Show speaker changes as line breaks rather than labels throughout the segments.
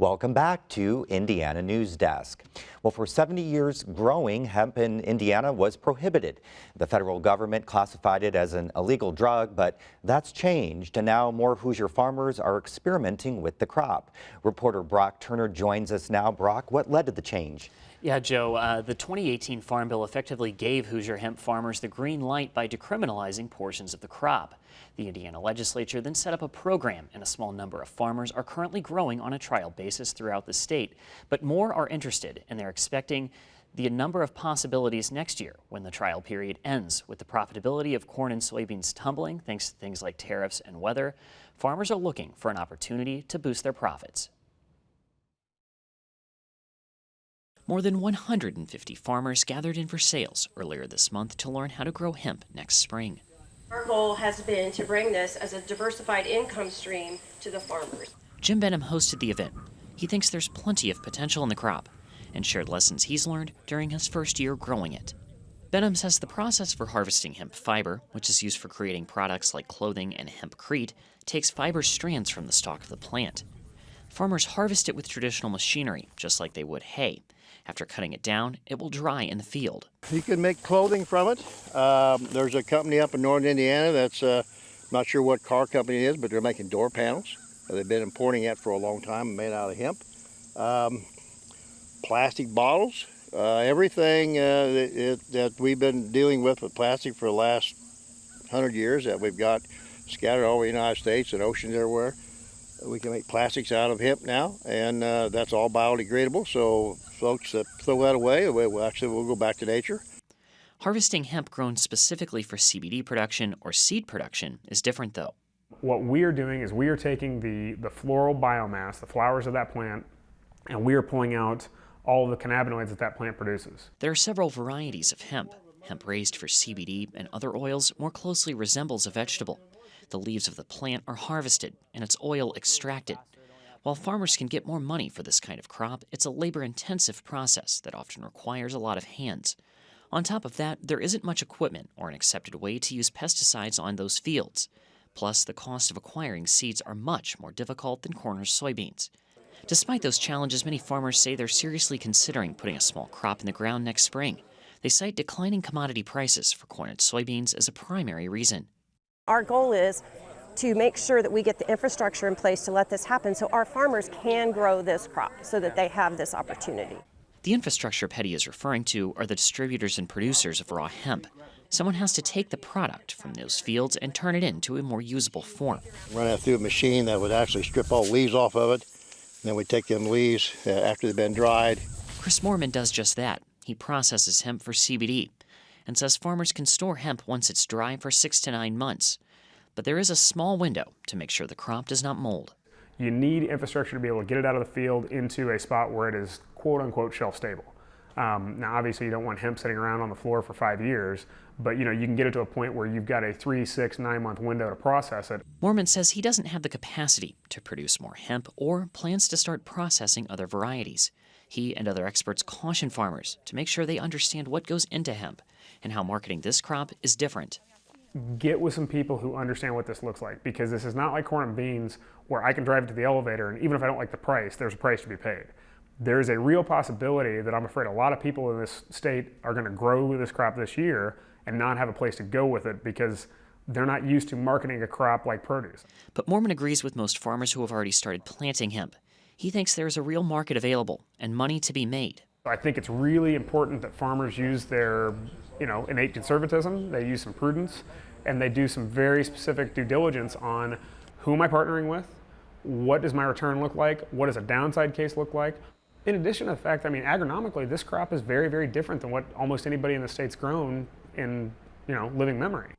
Welcome back to Indiana Newsdesk. Well, for 70 years, growing hemp in Indiana was prohibited. The federal government classified it as an illegal drug, but that's changed, and now more Hoosier farmers are experimenting with the crop. Reporter Brock Turner joins us now. Brock, what led to the change?
Yeah, Joe, the 2018 Farm Bill effectively gave Hoosier hemp farmers the green light by decriminalizing portions of the crop. The Indiana legislature then set up a program, and a small number of farmers are currently growing on a trial basis throughout the state. But more are interested, and they're expecting the number of possibilities next year when the trial period ends. With the profitability of corn and soybeans tumbling thanks to things like tariffs and weather, farmers are looking for an opportunity to boost their profits. More than 150 farmers gathered in for sales earlier this month to learn how to grow hemp next spring.
Our goal has been to bring this as a diversified income stream to the farmers.
Jim Benham hosted the event. He thinks there's plenty of potential in the crop and shared lessons he's learned during his first year growing it. Benham says the process for harvesting hemp fiber, which is used for creating products like clothing and hempcrete, takes fiber strands from the stalk of the plant. Farmers harvest it with traditional machinery, just like they would hay. After cutting it down, it will dry in the field.
You can make clothing from it. There's a company up in northern Indiana that's, not sure what car company it is, but they're making door panels. They've been importing it for a long time, made out of hemp. Plastic bottles, everything that we've been dealing with plastic for the last 100 years that we've got scattered all over the United States and oceans everywhere. We can make plastics out of hemp now, and that's all biodegradable, so folks that throw that away, we'll go back to nature.
Harvesting hemp grown specifically for CBD production or seed production is different, though.
What we are doing is we are taking the floral biomass, the flowers of that plant, and we are pulling out all of the cannabinoids that plant produces.
There are several varieties of hemp. Hemp raised for CBD and other oils more closely resembles a vegetable. The leaves of the plant are harvested and its oil extracted. While farmers can get more money for this kind of crop, it's a labor-intensive process that often requires a lot of hands. On top of that, there isn't much equipment or an accepted way to use pesticides on those fields. Plus, the cost of acquiring seeds are much more difficult than corn or soybeans. Despite those challenges, many farmers say they're seriously considering putting a small crop in the ground next spring. They cite declining commodity prices for corn and soybeans as a primary reason.
Our goal is to make sure that we get the infrastructure in place to let this happen so our farmers can grow this crop so that they have this opportunity.
The infrastructure Petty is referring to are the distributors and producers of raw hemp. Someone has to take the product from those fields and turn it into a more usable form.
Run it through a machine that would actually strip all the leaves off of it. And then we take them leaves after they've been dried.
Chris Moorman does just that. He processes hemp for CBD and says farmers can store hemp once it's dry for 6 to 9 months. But there is a small window to make sure the crop does not mold.
You need infrastructure to be able to get it out of the field into a spot where it is quote-unquote shelf stable. Now obviously you don't want hemp sitting around on the floor for 5 years, but you can get it to a point where you've got a 3, 6, 9 month window to process it.
Moorman says he doesn't have the capacity to produce more hemp or plans to start processing other varieties. He and other experts caution farmers to make sure they understand what goes into hemp and how marketing this crop is different.
Get with some people who understand what this looks like, because this is not like corn and beans where I can drive to the elevator and even if I don't like the price, there's a price to be paid. There's a real possibility that I'm afraid a lot of people in this state are going to grow this crop this year and not have a place to go with it because they're not used to marketing a crop like produce.
But Moorman agrees with most farmers who have already started planting hemp. He thinks there is a real market available and money to be made.
I think it's really important that farmers use their innate conservatism, they use some prudence, and they do some very specific due diligence on who am I partnering with, what does my return look like, what does a downside case look like. In addition to the fact, agronomically, this crop is very, very different than what almost anybody in the state's grown in, living memory.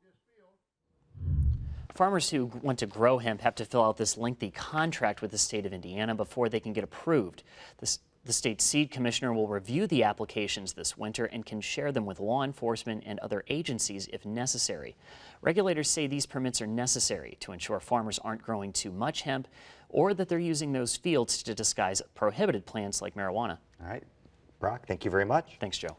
Farmers who want to grow hemp have to fill out this lengthy contract with the state of Indiana before they can get approved. The state seed commissioner will review the applications this winter and can share them with law enforcement and other agencies if necessary. Regulators say these permits are necessary to ensure farmers aren't growing too much hemp or that they're using those fields to disguise prohibited plants like marijuana.
All right. Brock, thank you very much.
Thanks, Joe.